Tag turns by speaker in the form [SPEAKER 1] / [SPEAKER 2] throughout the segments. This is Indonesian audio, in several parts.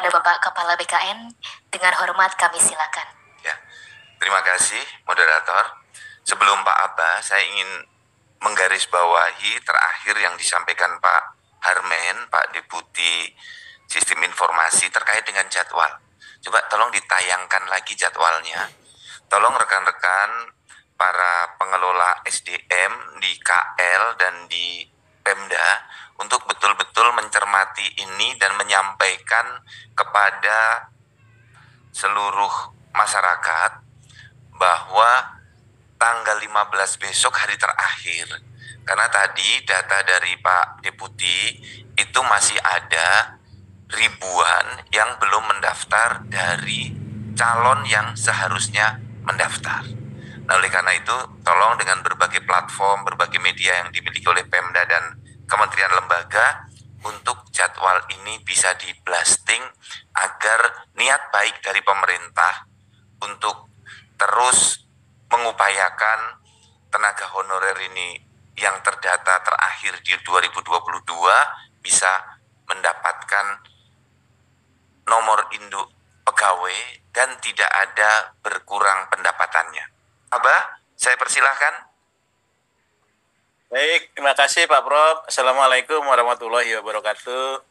[SPEAKER 1] kepada Bapak Kepala BKN, dengan hormat kami silakan.
[SPEAKER 2] Ya, terima kasih moderator. Sebelum Pak Abba, saya ingin menggarisbawahi terakhir yang disampaikan Pak Harmen, Pak Deputi Sistem Informasi terkait dengan jadwal. Coba tolong ditayangkan lagi jadwalnya. Tolong rekan-rekan para pengelola SDM di KL dan di Pemda untuk betul-betul mencermati ini dan menyampaikan kepada seluruh masyarakat bahwa tanggal 15 besok hari terakhir. Karena tadi data dari Pak Deputi itu masih ada ribuan yang belum mendaftar dari calon yang seharusnya mendaftar. Nah, oleh karena itu, tolong dengan berbagai platform, berbagai media yang dimiliki oleh Pemda dan kementerian lembaga untuk jadwal ini bisa di-blasting agar niat baik dari pemerintah untuk terus mengupayakan tenaga honorer ini yang terdata terakhir di 2022 bisa mendapatkan nomor induk pegawai dan tidak ada berkurang pendapatannya. Abah, saya persilahkan.
[SPEAKER 3] Baik, terima kasih Pak Prof. Assalamualaikum warahmatullahi wabarakatuh.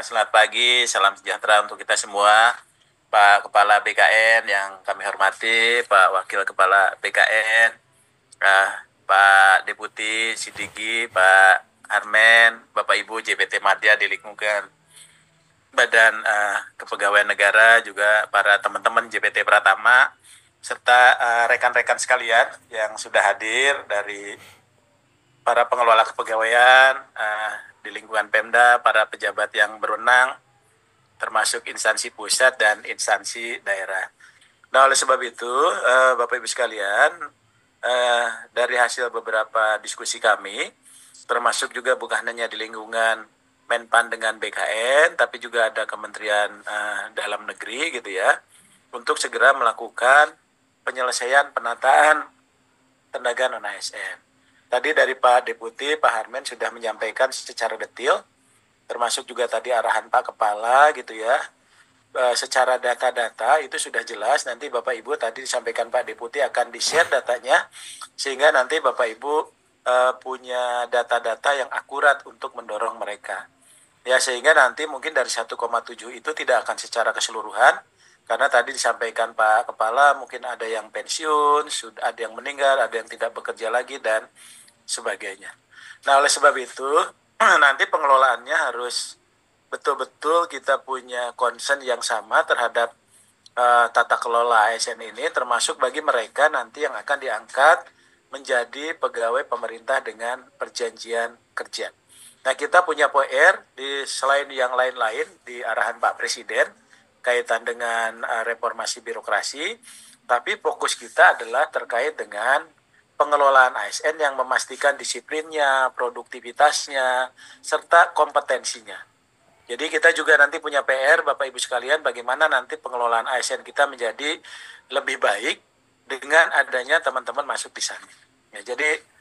[SPEAKER 3] Selamat pagi, salam sejahtera untuk kita semua. Pak Kepala BKN yang kami hormati, Pak Wakil Kepala BKN, Pak Deputi Sidiki, Pak Harmen, Bapak Ibu JPT Madya di lingkungan Badan Kepegawaian Negara, juga para teman-teman JPT Pratama, serta rekan-rekan sekalian yang sudah hadir dari para pengelola kepegawaian di lingkungan Pemda, para pejabat yang berwenang, termasuk instansi pusat dan instansi daerah. Nah, oleh sebab itu, Bapak Ibu sekalian, dari hasil beberapa diskusi kami, termasuk juga bukan hanya di lingkungan Menpan dengan BKN, tapi juga ada Kementerian Dalam Negeri gitu ya, untuk segera melakukan penyelesaian penataan tenaga non-ASN. Tadi dari Pak Deputi, Pak Harmen sudah menyampaikan secara detail, termasuk juga tadi arahan Pak Kepala gitu ya. Secara data-data itu sudah jelas, nanti Bapak Ibu tadi disampaikan Pak Deputi akan di-share datanya, sehingga nanti Bapak Ibu punya data-data yang akurat untuk mendorong mereka. Ya, sehingga nanti mungkin dari 1,7 itu tidak akan secara keseluruhan, karena tadi disampaikan Pak Kepala mungkin ada yang pensiun, sudah ada yang meninggal, ada yang tidak bekerja lagi, dan sebagainya. Nah, oleh sebab itu, nanti pengelolaannya harus betul-betul kita punya concern yang sama terhadap tata kelola ASN ini, termasuk bagi mereka nanti yang akan diangkat menjadi pegawai pemerintah dengan perjanjian kerja. Nah, kita punya PR di selain yang lain-lain di arahan Pak Presiden kaitan dengan reformasi birokrasi, tapi fokus kita adalah terkait dengan pengelolaan ASN yang memastikan disiplinnya, produktivitasnya, serta kompetensinya. Jadi kita juga nanti punya PR, Bapak Ibu sekalian, bagaimana nanti pengelolaan ASN kita menjadi lebih baik dengan adanya teman-teman masuk di sana. Ya, jadi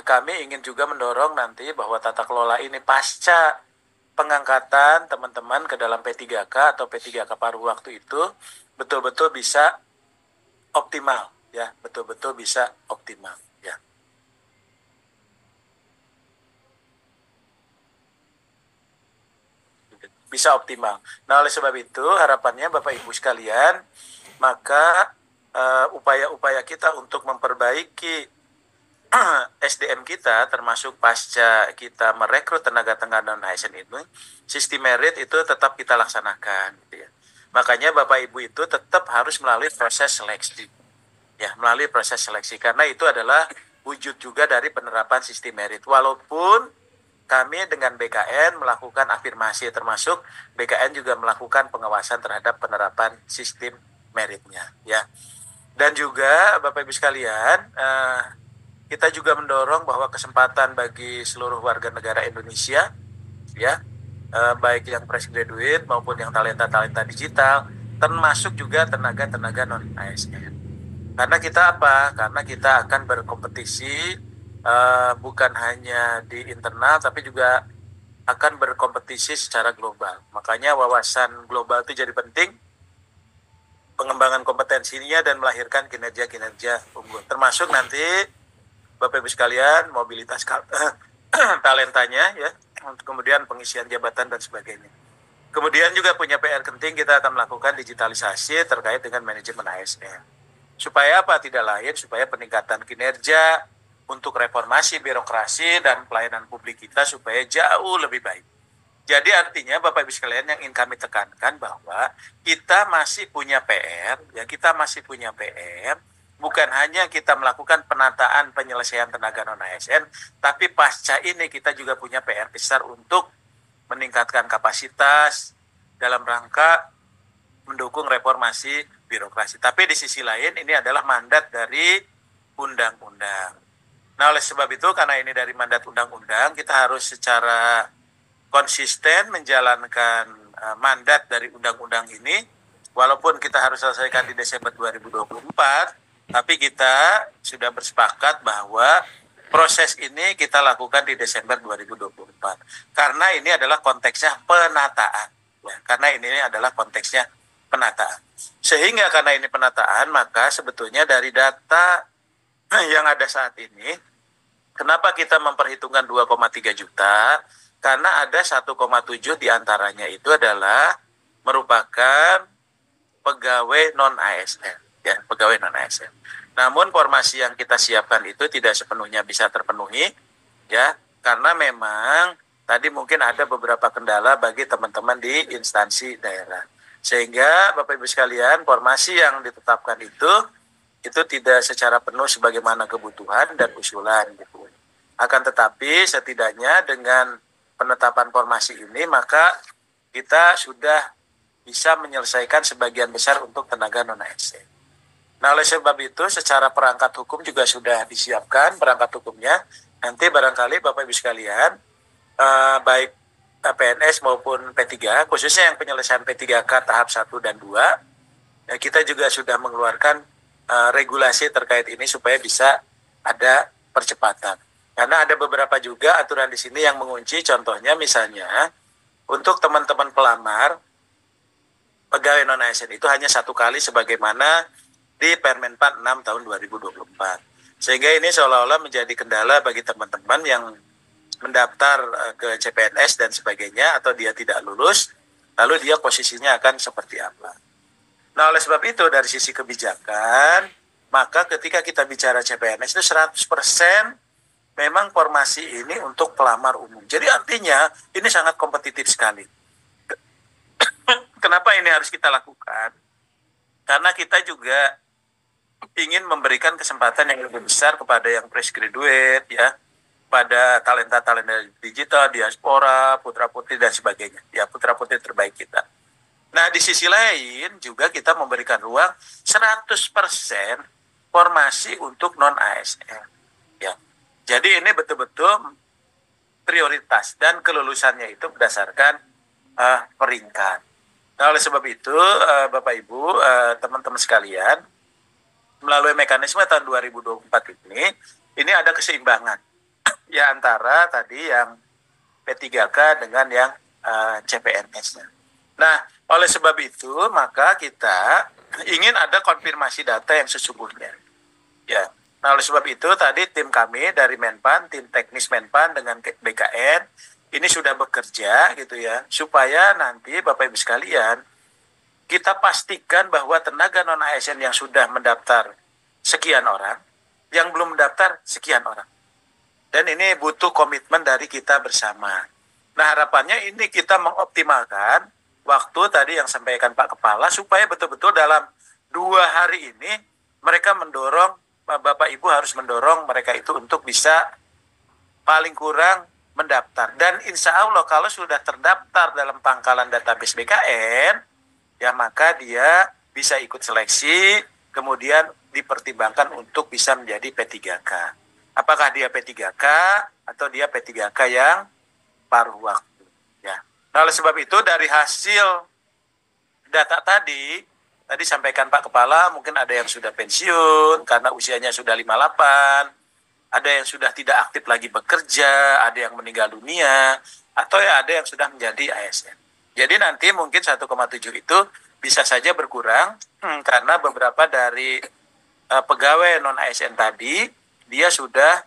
[SPEAKER 3] kami ingin juga mendorong nanti bahwa tata kelola ini pasca pengangkatan teman-teman ke dalam P3K atau P3K paruh waktu itu betul-betul bisa optimal, ya, betul-betul bisa optimal, ya. Bisa optimal. Nah, oleh sebab itu harapannya Bapak Ibu sekalian, maka upaya-upaya kita untuk memperbaiki SDM kita, termasuk pasca kita merekrut tenaga non-ASN ini, sistem merit itu tetap kita laksanakan, gitu ya. Makanya Bapak Ibu itu tetap harus melalui proses seleksi, ya, melalui proses seleksi, karena itu adalah wujud juga dari penerapan sistem merit. Walaupun kami dengan BKN melakukan afirmasi, termasuk BKN juga melakukan pengawasan terhadap penerapan sistem meritnya, ya. Dan juga Bapak Ibu sekalian, kita juga mendorong bahwa kesempatan bagi seluruh warga negara Indonesia, ya, baik yang fresh graduate maupun yang talenta-talenta digital, termasuk juga tenaga-tenaga non-ASN. Karena kita apa? Karena kita akan berkompetisi bukan hanya di internal, tapi juga akan berkompetisi secara global. Makanya wawasan global itu jadi penting, pengembangan kompetensinya dan melahirkan kinerja-kinerja unggul. Termasuk nanti Bapak Ibu sekalian mobilitas talentanya ya, kemudian pengisian jabatan dan sebagainya. Kemudian juga punya PR penting, kita akan melakukan digitalisasi terkait dengan manajemen ASN. Supaya apa? Tidak lain, supaya peningkatan kinerja untuk reformasi birokrasi dan pelayanan publik kita supaya jauh lebih baik. Jadi artinya Bapak Ibu sekalian yang ingin kami tekankan bahwa kita masih punya PR, ya kita masih punya PR, bukan hanya kita melakukan penataan penyelesaian tenaga non-ASN, tapi pasca ini kita juga punya PR besar untuk meningkatkan kapasitas dalam rangka mendukung reformasi birokrasi. Tapi di sisi lain ini adalah mandat dari undang-undang. Nah oleh sebab itu karena ini dari mandat undang-undang, kita harus secara konsisten menjalankan mandat dari undang-undang ini, walaupun kita harus selesaikan di Desember 2024, tapi kita sudah bersepakat bahwa proses ini kita lakukan di Desember 2024. Karena ini adalah konteksnya penataan. Ya, karena ini adalah konteksnya penataan. Sehingga karena ini penataan, maka sebetulnya dari data yang ada saat ini, kenapa kita memperhitungkan 2,3 juta? Karena ada 1,7 diantaranya itu adalah merupakan pegawai non-ASN. Ya, pegawai non-ASN. Namun formasi yang kita siapkan itu tidak sepenuhnya bisa terpenuhi, ya, karena memang tadi mungkin ada beberapa kendala bagi teman-teman di instansi daerah. Sehingga Bapak Ibu sekalian, formasi yang ditetapkan itu tidak secara penuh sebagaimana kebutuhan dan usulan gitu. Akan tetapi setidaknya dengan penetapan formasi ini maka kita sudah bisa menyelesaikan sebagian besar untuk tenaga non-ASN. Nah oleh sebab itu secara perangkat hukum juga sudah disiapkan perangkat hukumnya. Nanti barangkali Bapak Ibu sekalian, baik PNS maupun P3, khususnya yang penyelesaian P3K tahap 1 dan 2, ya kita juga sudah mengeluarkan regulasi terkait ini supaya bisa ada percepatan. Karena ada beberapa juga aturan di sini yang mengunci, contohnya misalnya untuk teman-teman pelamar pegawai non-ASN itu hanya 1 kali sebagaimana di Permenpan 6 tahun 2024. Sehingga ini seolah-olah menjadi kendala bagi teman-teman yang mendaftar ke CPNS dan sebagainya atau dia tidak lulus, lalu dia posisinya akan seperti apa. Nah oleh sebab itu dari sisi kebijakan, maka ketika kita bicara CPNS itu 100% memang formasi ini untuk pelamar umum. Jadi artinya ini sangat kompetitif sekali. Kenapa ini harus kita lakukan? Karena kita juga ingin memberikan kesempatan yang lebih besar kepada yang fresh graduate, ya, pada talenta-talenta digital, diaspora, putra-putri dan sebagainya, ya, putra-putri terbaik kita. Nah, di sisi lain juga kita memberikan ruang 100% formasi untuk non-ASN, ya. Jadi ini betul-betul prioritas dan kelulusannya itu berdasarkan peringkat. Nah, oleh sebab itu, Bapak Ibu, teman-teman sekalian, melalui mekanisme tahun 2024 ini ada keseimbangan ya antara tadi yang P3K dengan yang CPNS-nya. Nah, oleh sebab itu maka kita ingin ada konfirmasi data yang sesungguhnya. Ya. Nah, oleh sebab itu tadi tim kami dari Menpan, tim teknis Menpan dengan BKN ini sudah bekerja gitu ya, supaya nanti Bapak Ibu sekalian kita pastikan bahwa tenaga non-ASN yang sudah mendaftar sekian orang, yang belum mendaftar sekian orang. Dan ini butuh komitmen dari kita bersama. Nah harapannya ini kita mengoptimalkan waktu tadi yang sampaikan Pak Kepala, supaya betul-betul dalam 2 hari ini mereka mendorong, Bapak Ibu harus mendorong mereka itu untuk bisa paling kurang mendaftar. Dan insya Allah kalau sudah terdaftar dalam pangkalan database BKN, ya maka dia bisa ikut seleksi, kemudian dipertimbangkan untuk bisa menjadi P3K. Apakah dia P3K atau dia P3K yang paruh waktu. Ya. Nah oleh sebab itu dari hasil data tadi sampaikan Pak Kepala, mungkin ada yang sudah pensiun karena usianya sudah 58, ada yang sudah tidak aktif lagi bekerja, ada yang meninggal dunia, atau ya ada yang sudah menjadi ASN. Jadi nanti mungkin 1,7 itu bisa saja berkurang karena beberapa dari pegawai non ASN tadi dia sudah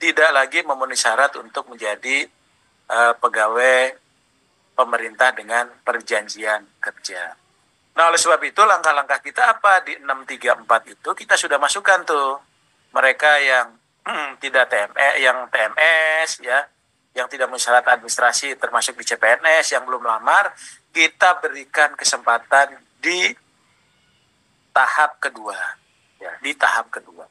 [SPEAKER 3] tidak lagi memenuhi syarat untuk menjadi pegawai pemerintah dengan perjanjian kerja. Nah, oleh sebab itu langkah-langkah kita apa di 634 itu kita sudah masukkan tuh mereka yang tidak TMS ya, yang tidak memenuhi syarat administrasi termasuk di CPNS yang belum lamar, kita berikan kesempatan di tahap kedua ya, di tahap kedua.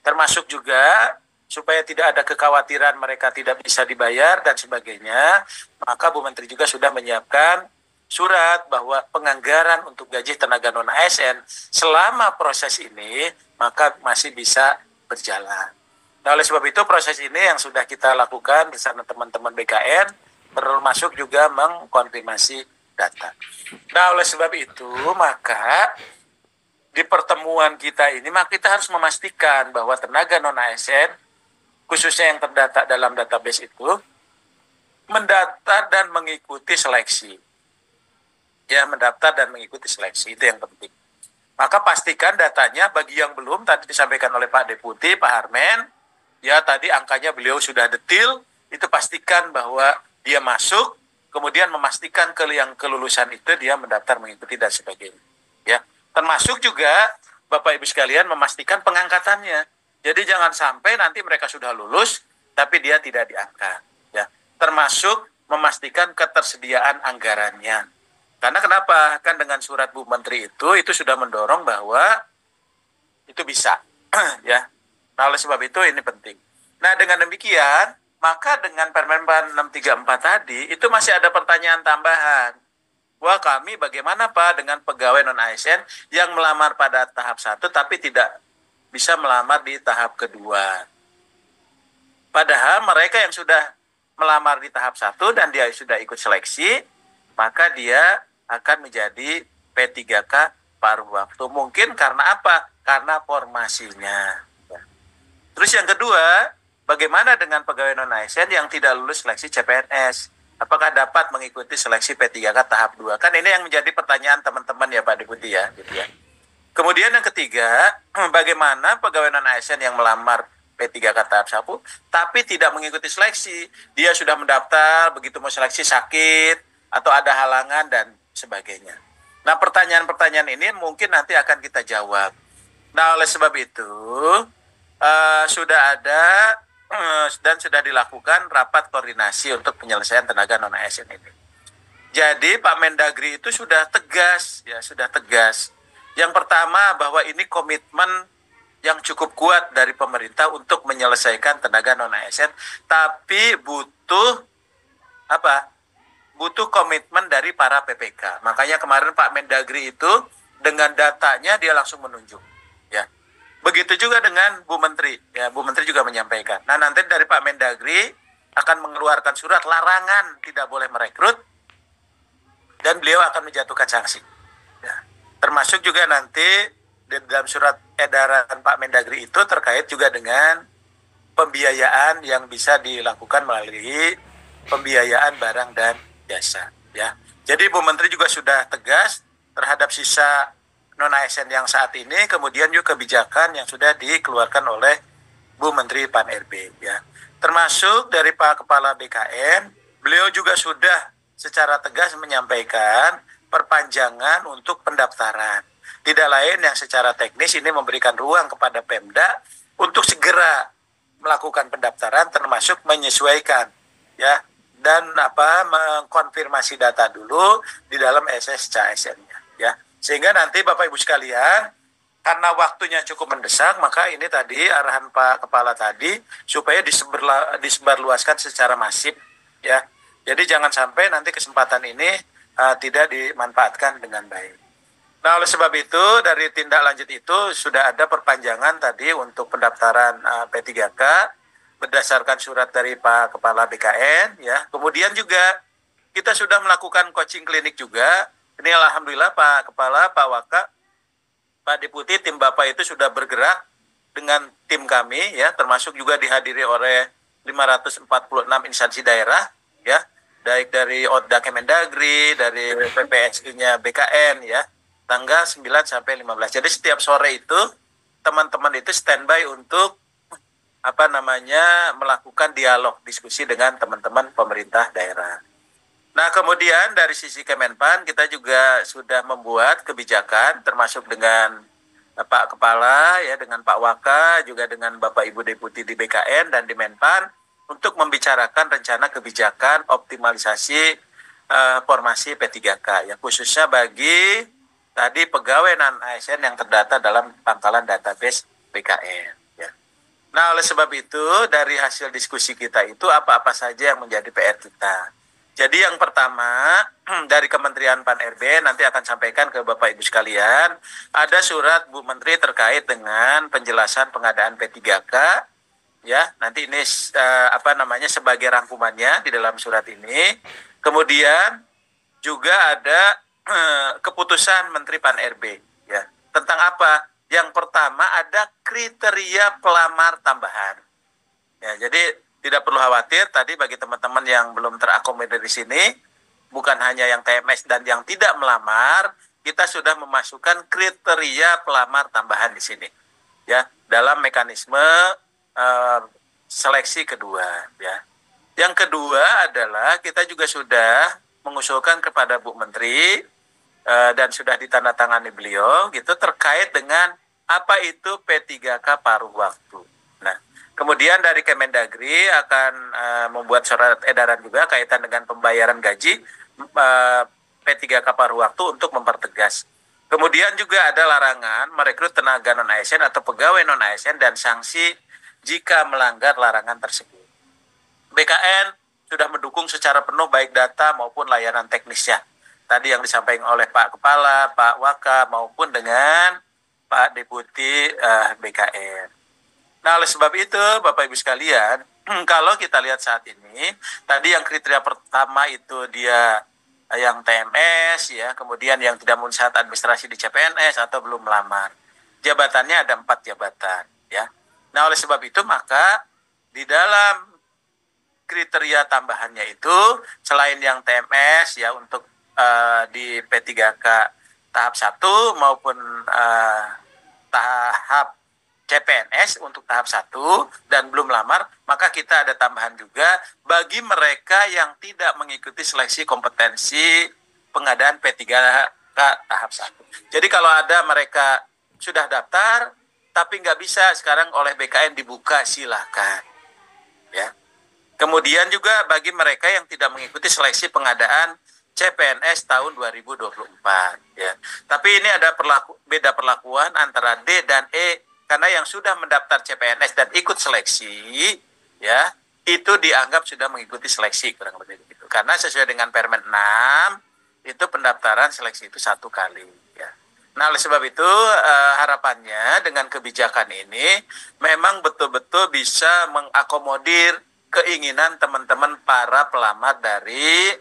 [SPEAKER 3] Termasuk juga supaya tidak ada kekhawatiran mereka tidak bisa dibayar dan sebagainya, maka Bu Menteri juga sudah menyiapkan surat bahwa penganggaran untuk gaji tenaga non ASN selama proses ini maka masih bisa berjalan. Nah, oleh sebab itu proses ini yang sudah kita lakukan bersama teman-teman BKN termasuk juga mengkonfirmasi data. Nah, oleh sebab itu maka di pertemuan kita ini maka kita harus memastikan bahwa tenaga non ASN khususnya yang terdata dalam database itu mendaftar dan mengikuti seleksi. Ya, mendaftar dan mengikuti seleksi, itu yang penting. Maka pastikan datanya bagi yang belum, tadi disampaikan oleh Pak Deputi, Pak Harmen, ya tadi angkanya beliau sudah detil, itu pastikan bahwa dia masuk, kemudian memastikan yang kelulusan itu dia mendaftar mengikuti dan sebagainya. Ya, termasuk juga Bapak Ibu sekalian memastikan pengangkatannya. Jadi jangan sampai nanti mereka sudah lulus, tapi dia tidak diangkat. Ya, termasuk memastikan ketersediaan anggarannya. Karena kenapa? Kan dengan surat Bu Menteri itu sudah mendorong bahwa itu bisa. Ya. Nah, oleh sebab itu ini penting. Nah, dengan demikian, maka dengan Permen 634 tadi, itu masih ada pertanyaan tambahan. Wah, kami bagaimana Pak dengan pegawai non-ASN yang melamar pada tahap 1 tapi tidak bisa melamar di tahap kedua. Padahal mereka yang sudah melamar di tahap 1 dan dia sudah ikut seleksi, maka dia akan menjadi P3K paruh waktu. Mungkin karena apa? Karena formasinya. Terus yang kedua, bagaimana dengan pegawai non-ASN yang tidak lulus seleksi CPNS? Apakah dapat mengikuti seleksi P3K tahap 2? Kan ini yang menjadi pertanyaan teman-teman ya Pak Deputi ya. Gitu ya. Kemudian yang ketiga, bagaimana pegawai non-ASN yang melamar P3K tahap 1 tapi tidak mengikuti seleksi? Dia sudah mendaftar, begitu mau seleksi sakit, atau ada halangan dan sebagainya. Nah, pertanyaan-pertanyaan ini mungkin nanti akan kita jawab. Nah, oleh sebab itu sudah ada dan sudah dilakukan rapat koordinasi untuk penyelesaian tenaga non ASN ini. Jadi Pak Mendagri itu sudah tegas, ya sudah tegas. Yang pertama bahwa ini komitmen yang cukup kuat dari pemerintah untuk menyelesaikan tenaga non ASN, tapi butuh apa? Butuh komitmen dari para PPK. Makanya kemarin Pak Mendagri itu dengan datanya dia langsung menunjuk. Ya, begitu juga dengan Bu Menteri. Ya, Bu Menteri juga menyampaikan. Nah, nanti dari Pak Mendagri akan mengeluarkan surat larangan tidak boleh merekrut dan beliau akan menjatuhkan sanksi. Ya, termasuk juga nanti di dalam surat edaran Pak Mendagri itu terkait juga dengan pembiayaan yang bisa dilakukan melalui pembiayaan barang dan jasa, ya. Jadi Bu Menteri juga sudah tegas terhadap sisa non ASN yang saat ini, kemudian juga kebijakan yang sudah dikeluarkan oleh Bu Menteri Pan-RB, ya. Termasuk dari Pak Kepala BKN, beliau juga sudah secara tegas menyampaikan perpanjangan untuk pendaftaran. Tidak lain yang secara teknis ini memberikan ruang kepada Pemda untuk segera melakukan pendaftaran termasuk menyesuaikan, ya, dan mengkonfirmasi data dulu di dalam SSCASN-nya, ya. Sehingga nanti Bapak Ibu sekalian, karena waktunya cukup mendesak, maka ini tadi arahan Pak Kepala tadi supaya disebarluaskan secara masif, ya. Jadi jangan sampai nanti kesempatan ini tidak dimanfaatkan dengan baik. Nah, oleh sebab itu dari tindak lanjut itu sudah ada perpanjangan tadi untuk pendaftaran P3K berdasarkan surat dari Pak Kepala BKN, ya. Kemudian juga kita sudah melakukan coaching klinik juga. Ini alhamdulillah Pak Kepala, Pak Waka, Pak Deputi, tim Bapak itu sudah bergerak dengan tim kami, ya, termasuk juga dihadiri oleh 546 instansi daerah, ya. baik dari ODA Kemendagri, dari PPSU-nya BKN ya, tanggal 9 sampai 15. Jadi setiap sore itu teman-teman itu standby untuk melakukan dialog diskusi dengan teman-teman pemerintah daerah. Nah, kemudian dari sisi Kemenpan kita juga sudah membuat kebijakan termasuk dengan Pak Kepala ya, dengan Pak Waka, juga dengan Bapak Ibu Deputi di BKN dan di Menpan untuk membicarakan rencana kebijakan optimalisasi formasi P3K ya, khususnya bagi tadi pegawai non-ASN yang terdata dalam pangkalan database BKN ya. Nah, oleh sebab itu dari hasil diskusi kita itu apa-apa saja yang menjadi PR kita. Jadi yang pertama dari Kementerian Pan-RB nanti akan sampaikan ke Bapak Ibu sekalian, ada surat Bu Menteri terkait dengan penjelasan pengadaan P3K ya. Nanti ini sebagai rangkumannya di dalam surat ini. Kemudian juga ada keputusan Menteri Pan-RB ya. Tentang apa? Yang pertama ada kriteria pelamar tambahan. Ya, jadi tidak perlu khawatir tadi bagi teman-teman yang belum terakomodir di sini, bukan hanya yang TMS dan yang tidak melamar, kita sudah memasukkan kriteria pelamar tambahan di sini, ya, dalam mekanisme seleksi kedua, ya. Yang kedua adalah kita juga sudah mengusulkan kepada Bu Menteri dan sudah ditandatangani beliau, gitu, terkait dengan apa itu P3K paruh waktu. Nah, kemudian dari Kemendagri akan membuat surat edaran juga kaitan dengan pembayaran gaji P3K paruh waktu untuk mempertegas. Kemudian juga ada larangan merekrut tenaga non-ASN atau pegawai non-ASN dan sanksi jika melanggar larangan tersebut. BKN sudah mendukung secara penuh baik data maupun layanan teknisnya. Tadi yang disampaikan oleh Pak Kepala, Pak Waka maupun dengan Pak Deputi BKN. Nah, oleh sebab itu, Bapak Ibu sekalian, kalau kita lihat saat ini, tadi yang kriteria pertama itu dia yang TMS, ya, kemudian yang tidak memenuhi syarat administrasi di CPNS atau belum melamar. Jabatannya ada 4 jabatan, ya. Nah, oleh sebab itu, maka di dalam kriteria tambahannya itu, selain yang TMS, ya, untuk di P3K tahap 1 maupun tahap CPNS untuk tahap 1 dan belum lamar, maka kita ada tambahan juga bagi mereka yang tidak mengikuti seleksi kompetensi pengadaan P3K tahap 1. Jadi kalau ada mereka sudah daftar tapi nggak bisa sekarang oleh BKN dibuka, silakan. Ya. Kemudian juga bagi mereka yang tidak mengikuti seleksi pengadaan CPNS tahun 2024. Ya. Tapi ini ada beda perlakuan antara D dan E. Karena yang sudah mendaftar CPNS dan ikut seleksi, ya, itu dianggap sudah mengikuti seleksi, kurang lebih begitu. Karena sesuai dengan Permen 6, itu pendaftaran seleksi itu 1 kali. Ya. Nah, oleh sebab itu harapannya dengan kebijakan ini memang betul-betul bisa mengakomodir keinginan teman-teman para pelamar dari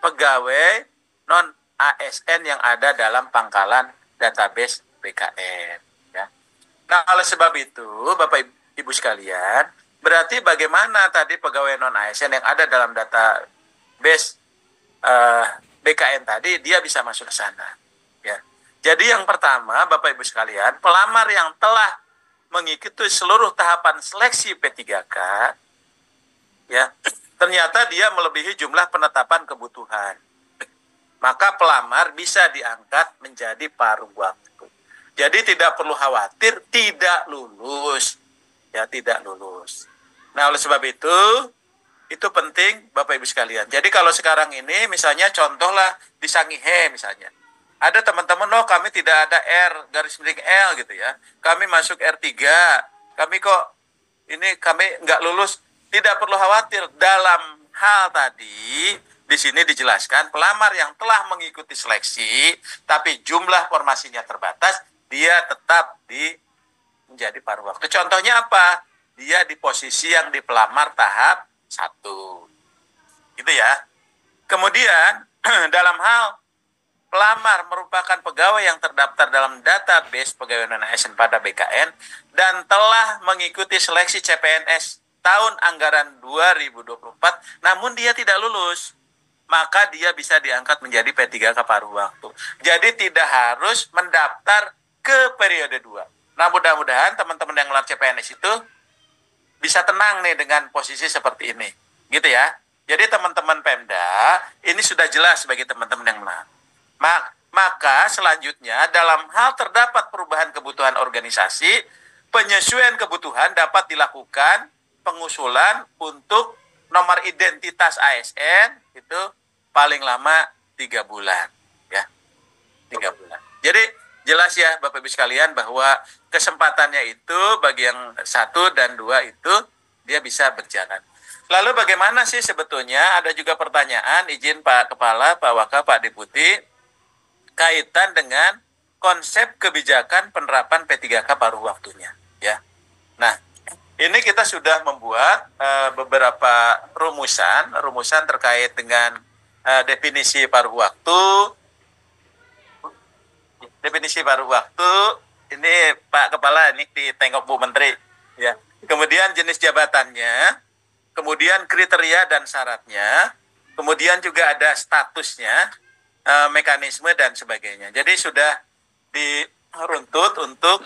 [SPEAKER 3] pegawai non-ASN yang ada dalam pangkalan database BKN. Ya. Nah, oleh sebab itu, Bapak Ibu sekalian, berarti bagaimana tadi pegawai non-ASN yang ada dalam database BKN tadi, dia bisa masuk ke sana. Ya. Jadi yang pertama, Bapak Ibu sekalian, pelamar yang telah mengikuti seluruh tahapan seleksi P3K, ya, ternyata dia melebihi jumlah penetapan kebutuhan, maka pelamar bisa diangkat menjadi paruh waktu. Jadi tidak perlu khawatir tidak lulus, ya, tidak lulus. Nah, oleh sebab itu penting Bapak Ibu sekalian. Jadi kalau sekarang ini misalnya contohlah di Sangihe misalnya, ada teman-teman, kami tidak ada R_L gitu ya, kami masuk R3, kami nggak lulus. Tidak perlu khawatir, dalam hal tadi di sini dijelaskan pelamar yang telah mengikuti seleksi tapi jumlah formasinya terbatas, dia tetap menjadi paruh waktu. Contohnya apa? Dia di posisi yang di pelamar tahap 1. Gitu ya. Kemudian dalam hal pelamar merupakan pegawai yang terdaftar dalam database pegawai non-ASN pada BKN dan telah mengikuti seleksi CPNS tahun anggaran 2024, namun dia tidak lulus, maka dia bisa diangkat menjadi P3K paruh waktu. Jadi tidak harus mendaftar ke periode 2. Nah, mudah-mudahan teman-teman yang ngelar CPNS itu bisa tenang nih dengan posisi seperti ini. Gitu ya. Jadi teman-teman Pemda, ini sudah jelas bagi teman-teman yang melar. Maka selanjutnya dalam hal terdapat perubahan kebutuhan organisasi, penyesuaian kebutuhan dapat dilakukan pengusulan untuk nomor identitas ASN itu paling lama 3 bulan. Ya, 3 bulan. Jadi jelas ya Bapak Ibu sekalian bahwa kesempatannya itu bagi yang 1 dan 2 itu dia bisa berjalan. Lalu bagaimana sih sebetulnya, ada juga pertanyaan, izin Pak Kepala, Pak Waka, Pak Deputi, kaitan dengan konsep kebijakan penerapan P3K paruh waktunya. Ya. Nah, ini kita sudah membuat beberapa rumusan terkait dengan definisi paruh waktu. Definisi paruh waktu ini Pak Kepala, ini ditengok Bu Menteri, ya. Kemudian jenis jabatannya, kemudian kriteria dan syaratnya, kemudian juga ada statusnya, mekanisme dan sebagainya. Jadi sudah diruntut untuk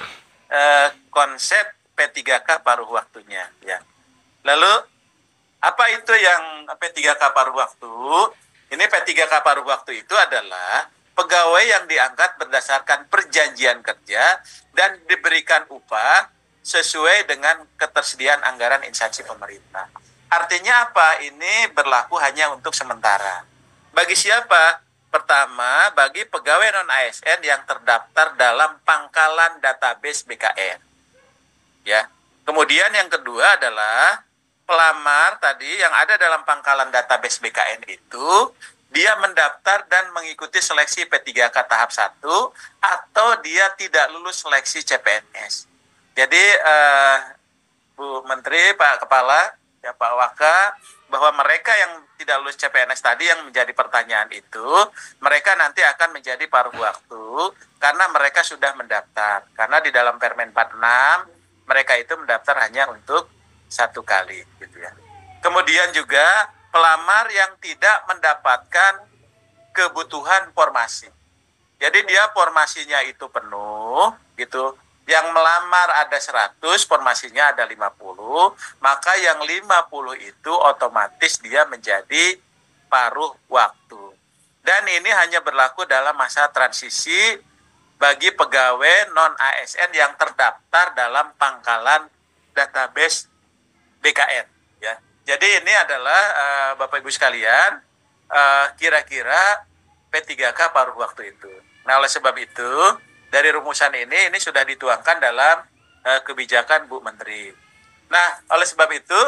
[SPEAKER 3] konsep P3K paruh waktunya, ya. Lalu apa itu yang P3K paruh waktu? Ini P3K paruh waktu itu adalah pegawai yang diangkat berdasarkan perjanjian kerja dan diberikan upah sesuai dengan ketersediaan anggaran instansi pemerintah. Artinya apa? Ini berlaku hanya untuk sementara. Bagi siapa? Pertama, bagi pegawai non-ASN yang terdaftar dalam pangkalan database BKN. Ya. Kemudian yang kedua adalah pelamar tadi yang ada dalam pangkalan database BKN itu, dia mendaftar dan mengikuti seleksi P3K tahap 1 atau dia tidak lulus seleksi CPNS. Jadi Bu Menteri, Pak Kepala, ya Pak Waka, bahwa mereka yang tidak lulus CPNS tadi yang menjadi pertanyaan itu, mereka nanti akan menjadi paruh waktu karena mereka sudah mendaftar. Karena di dalam Permen 46 mereka itu mendaftar hanya untuk 1 kali, gitu ya. Kemudian juga pelamar yang tidak mendapatkan kebutuhan formasi. Jadi dia formasinya itu penuh, gitu. Yang melamar ada 100, formasinya ada 50, maka yang 50 itu otomatis dia menjadi paruh waktu. Dan ini hanya berlaku dalam masa transisi bagi pegawai non-ASN yang terdaftar dalam pangkalan database BKN. Ya. Jadi ini adalah Bapak Ibu sekalian, kira-kira P3K paruh waktu itu. Nah, oleh sebab itu, dari rumusan ini sudah dituangkan dalam kebijakan Bu Menteri. Nah, oleh sebab itu,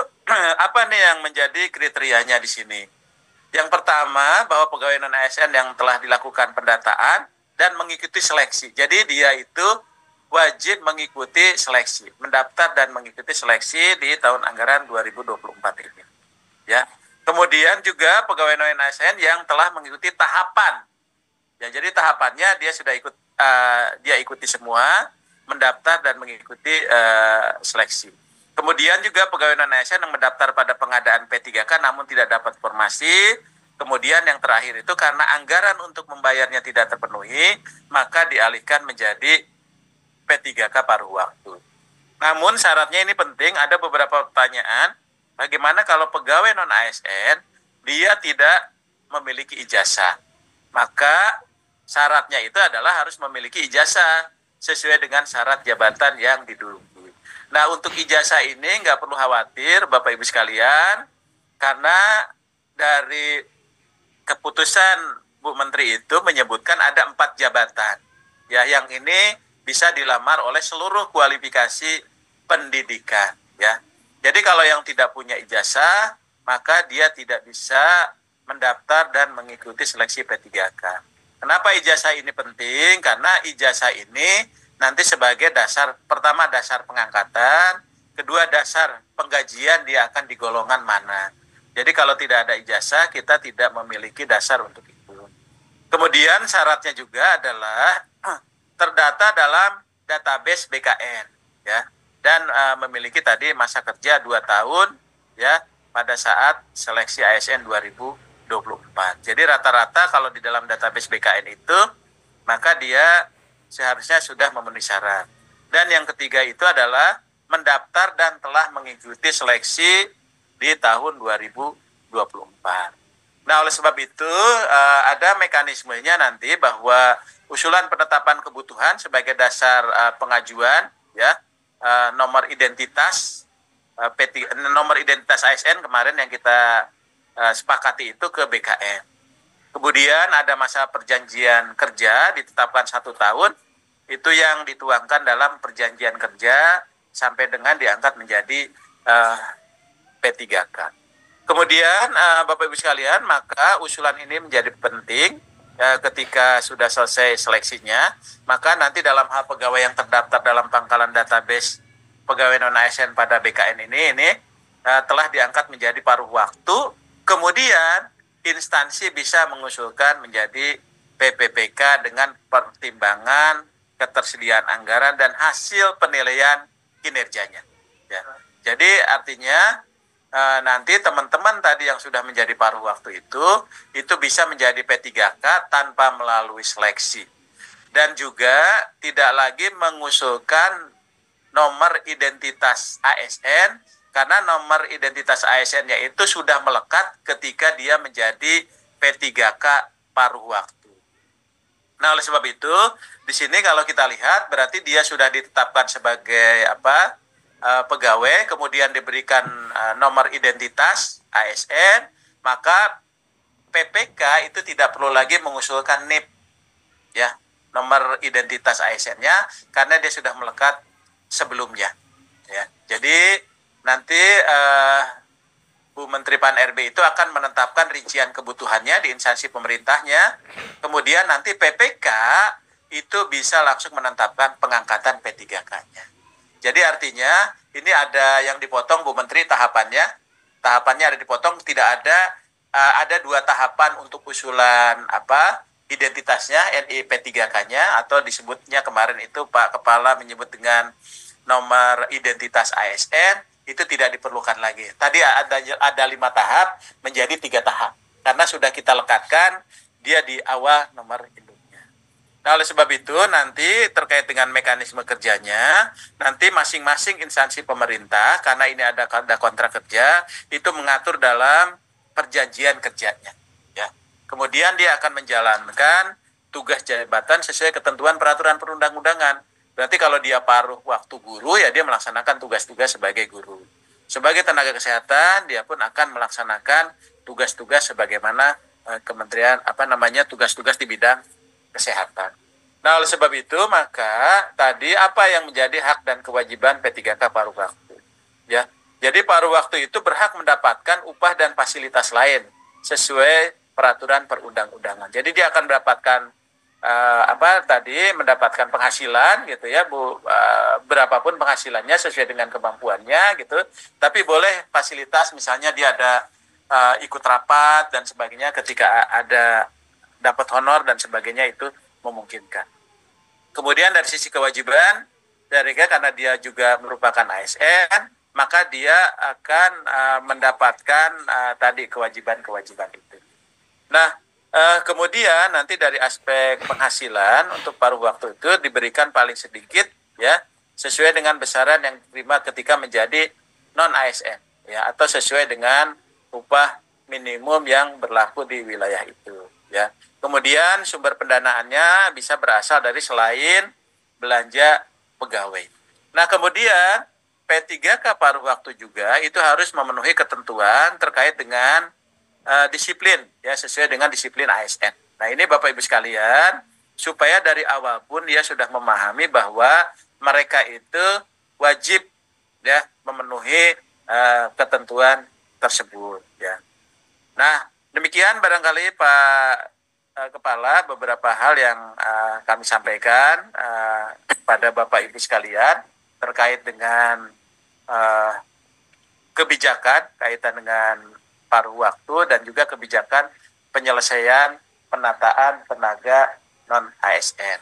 [SPEAKER 3] apa nih yang menjadi kriterianya di sini? Yang pertama, bahwa pegawai non-ASN yang telah dilakukan pendataan dan mengikuti seleksi. Jadi dia itu wajib mengikuti seleksi, mendaftar dan mengikuti seleksi di tahun anggaran 2024 ini. Ya. Kemudian juga pegawai non-ASN yang telah mengikuti tahapan. Ya, jadi tahapannya dia sudah dia ikuti semua, mendaftar dan mengikuti seleksi. Kemudian juga pegawai non-ASN yang mendaftar pada pengadaan P3K namun tidak dapat formasi. Kemudian yang terakhir itu karena anggaran untuk membayarnya tidak terpenuhi, maka dialihkan menjadi P3K paruh waktu. Namun syaratnya ini penting, ada beberapa pertanyaan. Bagaimana kalau pegawai non-ASN dia tidak memiliki ijazah? Maka syaratnya itu adalah harus memiliki ijazah sesuai dengan syarat jabatan yang diduduki. Nah, untuk ijazah ini nggak perlu khawatir Bapak Ibu sekalian, karena dari keputusan Bu Menteri itu menyebutkan ada 4 jabatan. Ya, yang ini bisa dilamar oleh seluruh kualifikasi pendidikan. Ya, jadi kalau yang tidak punya ijazah, maka dia tidak bisa mendaftar dan mengikuti seleksi P3K. Kenapa ijazah ini penting? Karena ijazah ini nanti sebagai dasar, pertama dasar pengangkatan, kedua dasar penggajian dia akan di golongan mana. Jadi kalau tidak ada ijazah, kita tidak memiliki dasar untuk itu. Kemudian syaratnya juga adalah terdata dalam database BKN. Ya. dan memiliki tadi masa kerja 2 tahun ya pada saat seleksi ASN 2024. Jadi rata-rata kalau di dalam database BKN itu maka dia seharusnya sudah memenuhi syarat. Dan yang ketiga itu adalah mendaftar dan telah mengikuti seleksi di tahun 2024. Nah, oleh sebab itu ada mekanismenya nanti bahwa usulan penetapan kebutuhan sebagai dasar pengajuan ya nomor identitas nomor identitas ASN kemarin yang kita sepakati itu ke BKN. Kemudian ada masa perjanjian kerja ditetapkan 1 tahun, itu yang dituangkan dalam perjanjian kerja sampai dengan diangkat menjadi P3K. Kemudian Bapak Ibu sekalian, maka usulan ini menjadi penting ketika sudah selesai seleksinya, maka nanti dalam hal pegawai yang terdaftar dalam pangkalan database pegawai non-ASN pada BKN ini telah diangkat menjadi paruh waktu, kemudian instansi bisa mengusulkan menjadi PPPK dengan pertimbangan ketersediaan anggaran dan hasil penilaian kinerjanya. Ya. Jadi artinya nanti teman-teman tadi yang sudah menjadi paruh waktu itu bisa menjadi P3K tanpa melalui seleksi. Dan juga tidak lagi mengusulkan nomor identitas ASN, karena nomor identitas ASN-nya itu sudah melekat ketika dia menjadi P3K paruh waktu. Nah, oleh sebab itu, di sini kalau kita lihat berarti dia sudah ditetapkan sebagai pegawai, kemudian diberikan nomor identitas ASN, maka PPK itu tidak perlu lagi mengusulkan NIP, ya, nomor identitas ASN-nya, karena dia sudah melekat sebelumnya. Ya, jadi nanti Bu Menteri Pan-RB itu akan menetapkan rincian kebutuhannya di instansi pemerintahnya, kemudian nanti PPK itu bisa langsung menetapkan pengangkatan P3K-nya. Jadi artinya ini ada yang dipotong Bu Menteri tahapannya ada dipotong, tidak ada 2 tahapan untuk usulan identitasnya NI P3K-nya, atau disebutnya kemarin itu Pak Kepala menyebut dengan nomor identitas ASN, itu tidak diperlukan lagi. Tadi ada 5 tahap menjadi 3 tahap karena sudah kita lekatkan dia di awal nomor induknya. Nah, oleh sebab itu nanti terkait dengan mekanisme kerjanya, nanti masing-masing instansi pemerintah, karena ini ada kontrak kerja, itu mengatur dalam perjanjian kerjanya. Ya. Kemudian dia akan menjalankan tugas jabatan sesuai ketentuan peraturan perundang-undangan. Berarti kalau dia paruh waktu guru, ya dia melaksanakan tugas-tugas sebagai guru. Sebagai tenaga kesehatan, dia pun akan melaksanakan tugas-tugas sebagaimana kementerian tugas-tugas di bidang kesehatan. Nah, oleh sebab itu maka tadi apa yang menjadi hak dan kewajiban P3K paruh waktu? Ya, jadi paruh waktu itu berhak mendapatkan upah dan fasilitas lain sesuai peraturan perundang-undangan. Jadi dia akan mendapatkan mendapatkan penghasilan gitu ya Bu, berapapun penghasilannya sesuai dengan kemampuannya gitu, tapi boleh fasilitas, misalnya dia ada ikut rapat dan sebagainya ketika ada dapat honor dan sebagainya, itu memungkinkan. Kemudian dari sisi kewajiban karena dia juga merupakan ASN, maka dia akan mendapatkan tadi kewajiban-kewajiban itu. Nah, kemudian nanti dari aspek penghasilan untuk paruh waktu itu diberikan paling sedikit ya sesuai dengan besaran yang diterima ketika menjadi non ASN ya, atau sesuai dengan upah minimum yang berlaku di wilayah itu ya. Kemudian sumber pendanaannya bisa berasal dari selain belanja pegawai. Nah, kemudian P3K paruh waktu juga itu harus memenuhi ketentuan terkait dengan disiplin ya, sesuai dengan disiplin ASN. Nah, ini Bapak Ibu sekalian, supaya dari awal pun dia sudah memahami bahwa mereka itu wajib ya memenuhi ketentuan tersebut ya. Nah, demikian barangkali Pak Kepala beberapa hal yang kami sampaikan pada Bapak Ibu sekalian terkait dengan kebijakan kaitan dengan paruh waktu dan juga kebijakan penyelesaian penataan tenaga non-ASN.